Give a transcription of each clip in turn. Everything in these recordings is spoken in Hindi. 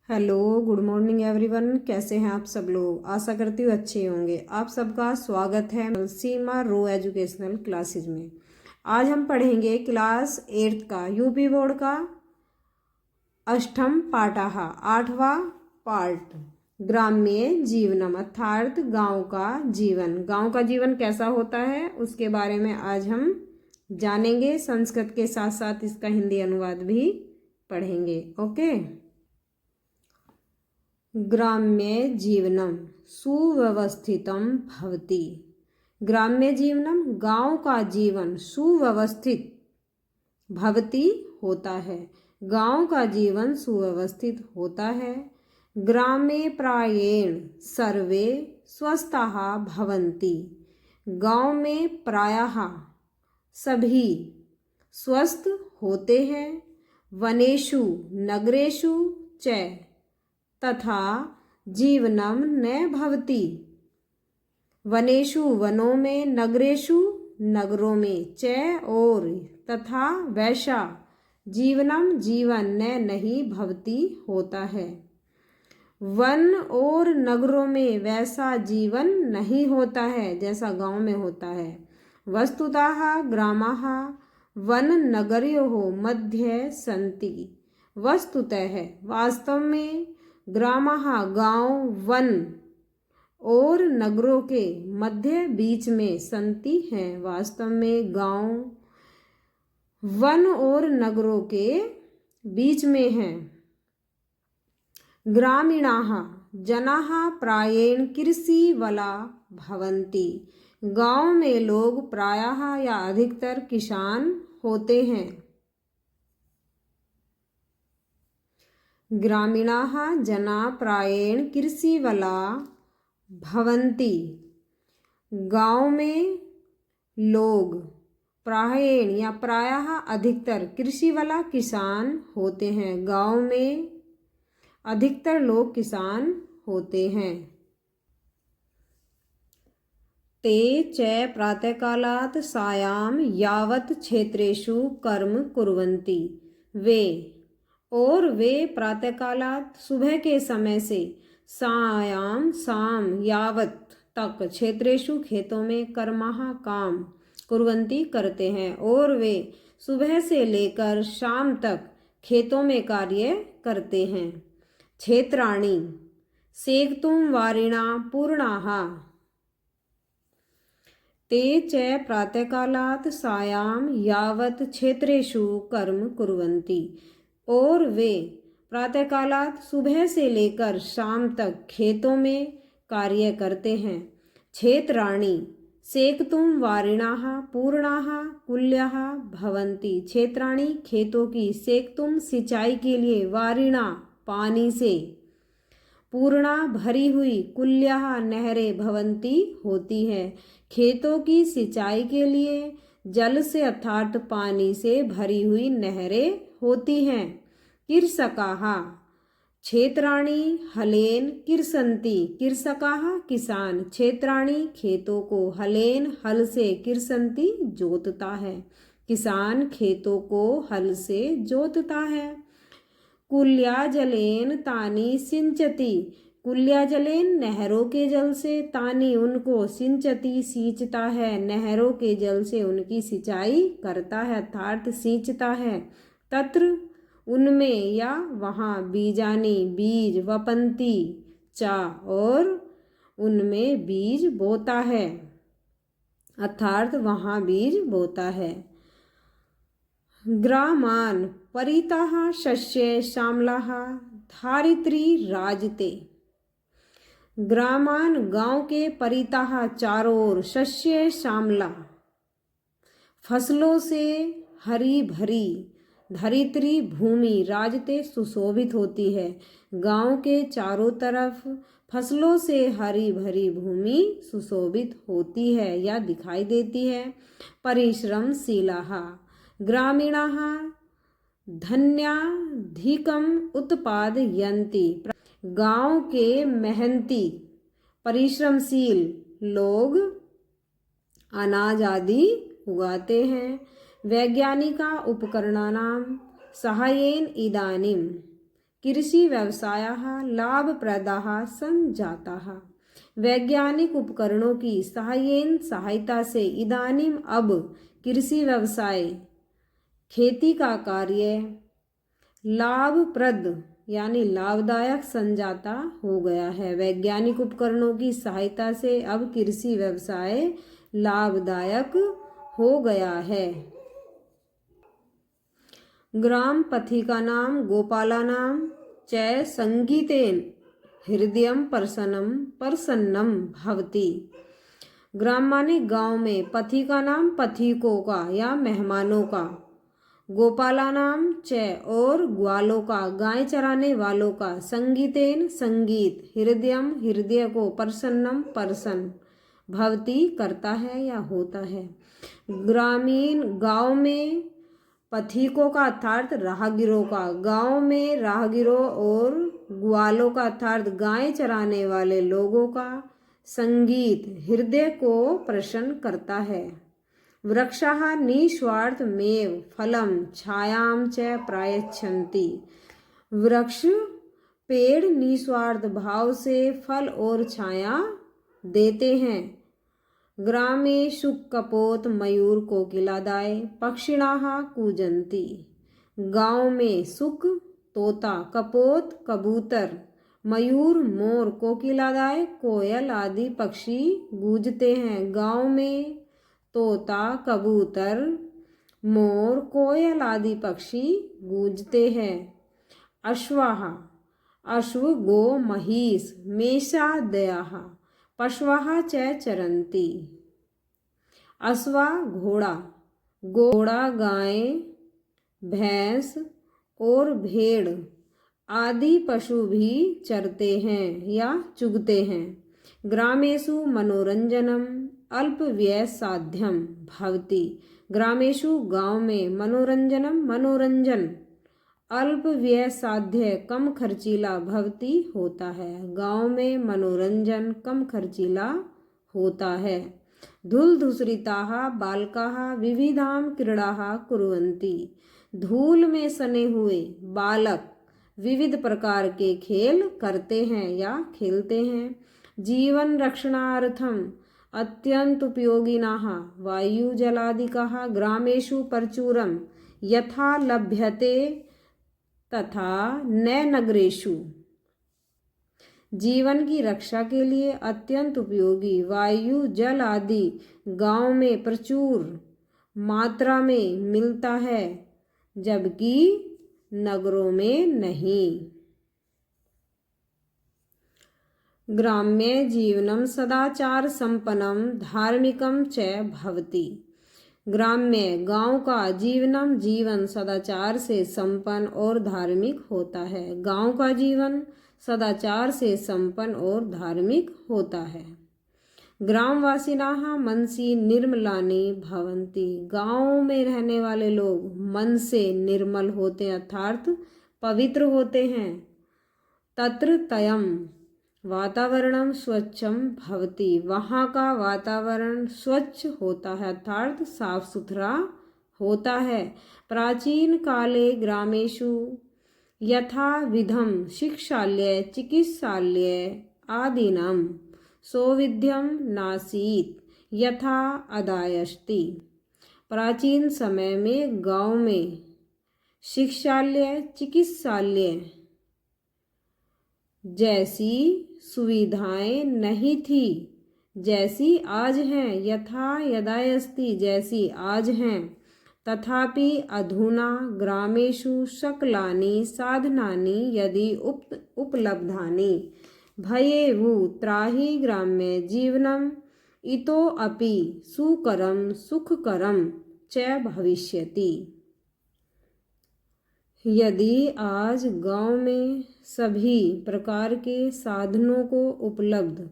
Hello, good morning everyone. कैसे हैं आप सब लोग? आशा करती हूँ अच्छे होंगे। आप सबका स्वागत है सीमा रो एजुकेशनल क्लासेज में। आज हम पढ़ेंगे क्लास 8 का यूपी बोर्ड का अष्टम पाठाह 8वां पार्ट ग्राम्य जीवनम अर्थात गांव का जीवन। गांव का जीवन कैसा होता है उसके बारे में आज हम जानेंगे। संस्कृत के साथ साथ इसका हिंदी अनुवाद भी पढ़ेंगे। ओके। ग्राम्य जीवनम सुव्यवस्थितम भवति। ग्राम्य जीवनम गांव का जीवन सुव्यवस्थित भवति होता है। गांव का जीवन सुव्यवस्थित होता है। ग्रामे प्रायेण सर्वे स्वस्थाः भवन्ति। गांव में प्रायः सभी स्वस्थ होते हैं। वनेषु नगरेषु च तथा जीवनम न भवति। वनेषु वनों में, नगरेषु नगरों में, च और तथा वैसा, जीवनम जीवन न नहीं भवति होता है। वन और नगरों में वैसा जीवन नहीं होता है जैसा गांव में होता है। वस्तुतः ग्रामाः वन नगरयोः मध्ये सन्ति। वस्तुतः वास्तव में ग्रामाः गांव वन और नगरों के मध्य बीच में सन्ति हैं। वास्तव में गांव वन और नगरों के बीच में हैं। ग्रामीणाः जनाः प्रायेण कृषिवला भवन्ति। गांव में लोग प्रायः या अधिकतर किसान होते हैं। ग्रामीणाः जनाः प्रायेण कृषिवला भवन्ति। गांव में लोग प्रायेण या प्रायः अधिकतर कृषिवला किसान होते हैं। गांव में अधिकतर लोग किसान होते हैं। ते च प्रातःकालात् सायं यावत् क्षेत्रेषु कर्म कुर्वन्ति। वे प्रातःकालात् सुबह के समय से सायं शाम यावत् तक क्षेत्रेषु खेतों में कर्मः काम कुर्वन्ति करते हैं। और वे सुबह से लेकर शाम तक खेतों में कार्य करते हैं। क्षेत्राणि सेक्तुं वारिणा पूर्णाः। ते च प्रातःकालात् सायं यावत् क्षेत्रेषु कर्म कुर्वन्ति। और वे प्रातःकालात् सुबह से लेकर शाम तक खेतों में कार्य करते हैं। क्षेत्राणि सेक्तुं वारिणाः पूर्णाः कुल्याः भवन्ति। क्षेत्राणि खेतों की, सेक्तुं सिंचाई के लिए, वारिणा पानी से, पूर्णा भरी हुई, कुल्याः नहरें भवन्ति होती है। खेतों की सिंचाई के लिए जल से अर्थात पानी से भरी हुई नहरें होती हैं। कृषकाः क्षेत्राणि हलेन कृषन्ति। कृषकाः किसान, क्षेत्राणि खेतों को, हलेन हल से, कृषन्ति जोतता है। किसान खेतों को हल से जोतता है। कुल्या जलेन तानि सिंचति। कुल्या जलेन नहरों के जल से, तानि उनको, सिंचति सींचता है, नहरों के जल से उनकी सिंचाई करता है अर्थात सींचता है। तत्र उनमें या वहाँ, बीजानी बीज, वपन्ति चा और उनमें बीज बोता है अर्थात वहाँ बीज बोता है। ग्रामान परितः शस्य श्यामलाः धारित्री राजते। ग्रामान गांव के परितः चारों ओर, शस्य श्यामला फसलों से हरी भरी, धरित्री भूमि, राजते सुशोभित होती है। गांव के चारों तरफ फसलों से हरी भरी भूमि सुशोभित होती है या दिखाई देती है। परिश्रमशीलाः ग्रामीणाः धन्याधिकम् उत्पादयन्ति। गांव के मेहनती परिश्रमशील लोग अनाज आदि उगाते हैं। वैज्ञानिका उपकरणानां सहायेन इदानीं कृषि व्यवसायः लाभप्रदाः सञ्जाताः। वैज्ञानिक उपकरणों की सहायता से इदानीम अब कृषि व्यवसाय खेती का कार्य लाभप्रद यानी लाभदायक संजाता हो गया है। वैज्ञानिक उपकरणों की सहायता से अब कृषि व्यवसाय लाभदायक हो गया है। ग्राम पथिका नाम गोपाला नाम च संगीतेन हृदयम प्रसन्नम भवति। ग्राम माने गांव में, पथिका नाम पथिकों का या मेहमानों का, गोपाला नाम च और ग्वालों का गाय चराने वालों का, संगीतेन संगीत, हृदयम हृदय को, प्रसन्न भवति करता है या होता है। ग्रामीण गांव में पथिकों का अर्थात राहगीरों का, गांव में राहगीरों और ग्वालों का अर्थात गाय चराने वाले लोगों का संगीत हृदय को प्रसन्न करता है। वृक्षाः निस्वार्थमेव फलं छायां च प्रयच्छन्ति। वृक्ष पेड़ निस्वार्थ भाव से फल और छाया देते हैं। ग्रामेषु कपोत मयूर कोकिलादाय पक्षिणाः कूजन्ति। गांव में सुक तोता, कपोत कबूतर, मयूर मोर, कोकिलादाय कोयल आदि पक्षी गूंजते हैं। गांव में तोता, कबूतर, मोर, कोयल आदि पक्षी गूंजते हैं। अश्वाः अश्व गो महिष मेषादयः पशवः च चरन्ति। अश्वा घोड़ा, घोड़ा गाय, भैंस और भेड़ आदि पशु भी चरते हैं या चुगते हैं। ग्रामेषु मनोरंजनम अल्पव्यय साध्यम भवति। ग्रामेषु गांव में मनोरंजन अल्पव्यय साध्य कम खर्चीला भवति होता है। गांव में मनोरंजन कम खर्चीला होता है। धूलधूसरिताः बालकाः विविधां क्रीडाः कुर्वन्ति। धूल में सने हुए बालक विविध प्रकार के खेल करते हैं या खेलते हैं। जीवन रक्षणार्थम अत्यंत उपयोगिनः वायुजलादिकः ग्रामेषु प्रचुरं यथा लभ्यते तथा न नगरेषु। जीवन की रक्षा के लिए अत्यंत उपयोगी वायु जल आदि गांव में प्रचुर मात्रा में मिलता है, जबकि नगरों में नहीं। ग्राम्य जीवनम सदाचार संपन्नम धार्मिकम च भवति। ग्राम्य गांव का जीवन सदाचार से संपन्न और धार्मिक होता है। गांव का जीवन सदाचार से संपन्न और धार्मिक होता है। ग्रामवासिनाः मनसि निर्मलानि भवन्ति। गांव में रहने वाले लोग मन से निर्मल होते अर्थात पवित्र होते हैं। तत्र तयम वातावरणम स्वच्छम भवति। वहाँ का वातावरण स्वच्छ होता है अर्थात साफ सुथरा होता है। प्राचीन काले ग्रामेषु यथा विधम शिक्षालय चिकित्सालय आदीनां सौविध्यम नासीत यथा अदायस्ति। प्राचीन समय में गांव में शिक्षालय चिकित्सालय जैसी सुविधाएं नहीं थी जैसी आज हैं। यथा यदायस्ति जैसी आज हैं। तथापि अधुना ग्रामेषु सकलानि साधनानि यदि उपलब्धानि भयेयुः त्राहि ग्राम्य जीवनम इतोऽपि सुकरम सुखकरम च भविष्यति। यदि आज गांव में सभी प्रकार के साधनों को उपलब्ध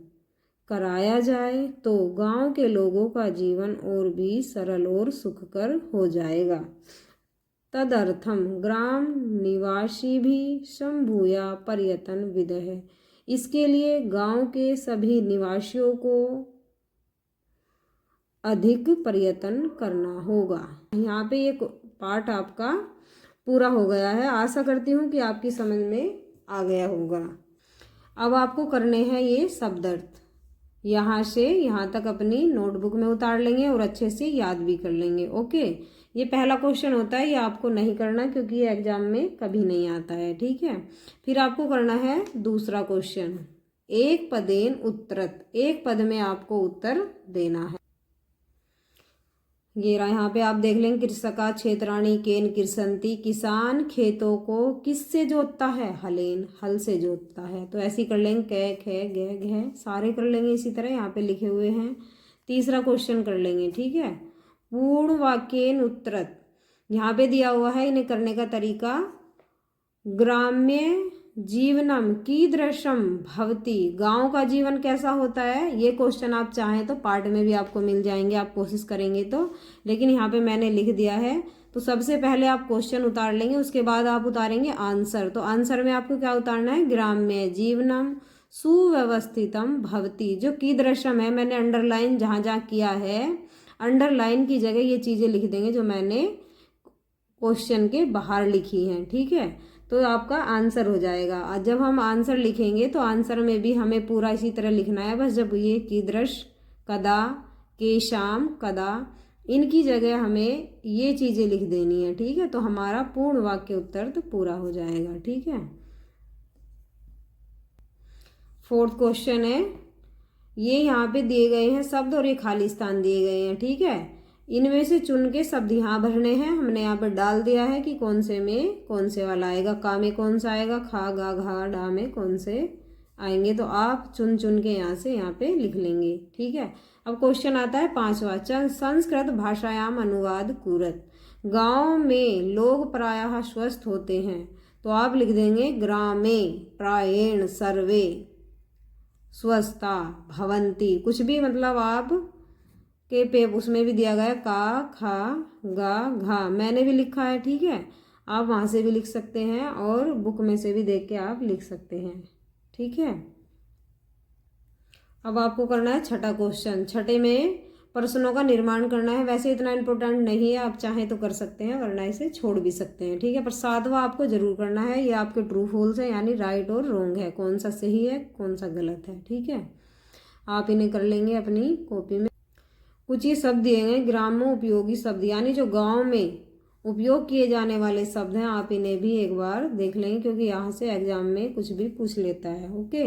कराया जाए तो गांव के लोगों का जीवन और भी सरल और सुखकर हो जाएगा। तदर्थम ग्राम निवासी भी संभूया पर्यटन विदः। इसके लिए गांव के सभी निवासियों को अधिक पर्यटन करना होगा। यहाँ पे एक पाठ आपका पूरा हो गया है। आशा करती हूँ कि आपकी समझ में आ गया होगा। अब आपको करने हैं ये शब्द अर्थ, यहाँ से यहाँ तक अपनी नोटबुक में उतार लेंगे और अच्छे से याद भी कर लेंगे। ओके, ये पहला क्वेश्चन होता है, ये आपको नहीं करना क्योंकि ये एग्जाम में कभी नहीं आता है। ठीक है, फिर आपको करना है दूसरा क्वेश्चन, एक पदेन उत्तरत, एक पद में आपको उत्तर देना है। ये रहा, यहाँ पे आप देख लेंगे, कृषका क्षेत्राणी केन कृषंती, किसान खेतों को किससे जोतता है, हलेन, हल से जोतता है। तो ऐसे ही कर लेंगे, कै खे गे घे सारे कर लेंगे इसी तरह, यहाँ पे लिखे हुए हैं। तीसरा क्वेश्चन कर लेंगे। ठीक है, पूर्ण वाक्येन उत्तरत, यहाँ पे दिया हुआ है, इन्हें करने का तरीका, ग्राम्य जीवनम कीदृशम भवति, गांव का जीवन कैसा होता है। ये क्वेश्चन आप चाहें तो पार्ट में भी आपको मिल जाएंगे, आप कोशिश करेंगे तो, लेकिन यहाँ पे मैंने लिख दिया है। तो सबसे पहले आप क्वेश्चन उतार लेंगे, उसके बाद आप उतारेंगे आंसर। तो आंसर में आपको क्या उतारना है, ग्राम्य जीवनम सुव्यवस्थितम भवति, जो कीदृशम है मैंने अंडरलाइन जहाँ जहाँ किया है, अंडरलाइन की जगह ये चीज़ें लिख देंगे जो मैंने क्वेश्चन के बाहर लिखी हैं। ठीक है, तो आपका आंसर हो जाएगा। और जब हम आंसर लिखेंगे तो आंसर में भी हमें पूरा इसी तरह लिखना है, बस जब ये कीदृश, कदा, केशाम, कदा, इनकी जगह हमें ये चीज़ें लिख देनी है। ठीक है, तो हमारा पूर्ण वाक्य उत्तर तो पूरा हो जाएगा। ठीक है, फोर्थ क्वेश्चन है, ये यहाँ पे दिए गए हैं शब्द और ये खाली स्थान दिए गए हैं। ठीक है, इनमें से चुन के शब्द यहाँ भरने हैं। हमने यहाँ पर डाल दिया है कि कौन से में कौन से वाला आएगा, का में कौन सा आएगा, खा गा घा डा में कौन से आएंगे। तो आप चुन चुन के यहाँ से यहाँ पे लिख लेंगे। ठीक है, अब क्वेश्चन आता है पांचवा, संस्कृत भाषायाम अनुवाद कुरत, गांव में लोग प्रायः स्वस्थ होते हैं। तो आप लिख देंगे ग्रामे प्रायेण सर्वे स्वस्था भवंती, कुछ भी मतलब आप के पे उसमें भी दिया गया का खा गा घा, मैंने भी लिखा है। ठीक है, आप वहाँ से भी लिख सकते हैं और बुक में से भी देख के आप लिख सकते हैं। ठीक है, अब आपको करना है छठा क्वेश्चन, छठे में प्रश्नों का निर्माण करना है। वैसे इतना इम्पोर्टेंट नहीं है, आप चाहें तो कर सकते हैं वरना इसे छोड़ भी सकते हैं। ठीक है, पर सातवां आपको जरूर करना है, ये आपके ट्रू फॉल्स है, यानी राइट और रॉन्ग है, कौन सा सही है कौन सा गलत है। ठीक है, आप इन्हें कर लेंगे अपनी कॉपी में। कुछ ये शब्द दिए गए ग्राम्य उपयोगी शब्द, यानी जो गांव में उपयोग किए जाने वाले शब्द हैं, आप इन्हें भी एक बार देख लेंगे क्योंकि यहाँ से एग्जाम में कुछ भी पूछ लेता है। ओके,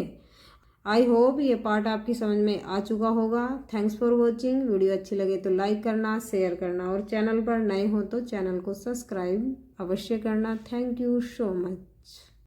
आई होप ये पार्ट आपकी समझ में आ चुका होगा। Thanks for watching. वीडियो अच्छी लगे तो लाइक करना, शेयर करना और चैनल पर नए हो तो चैनल को सब्सक्राइब अवश्य करना। Thank you so much.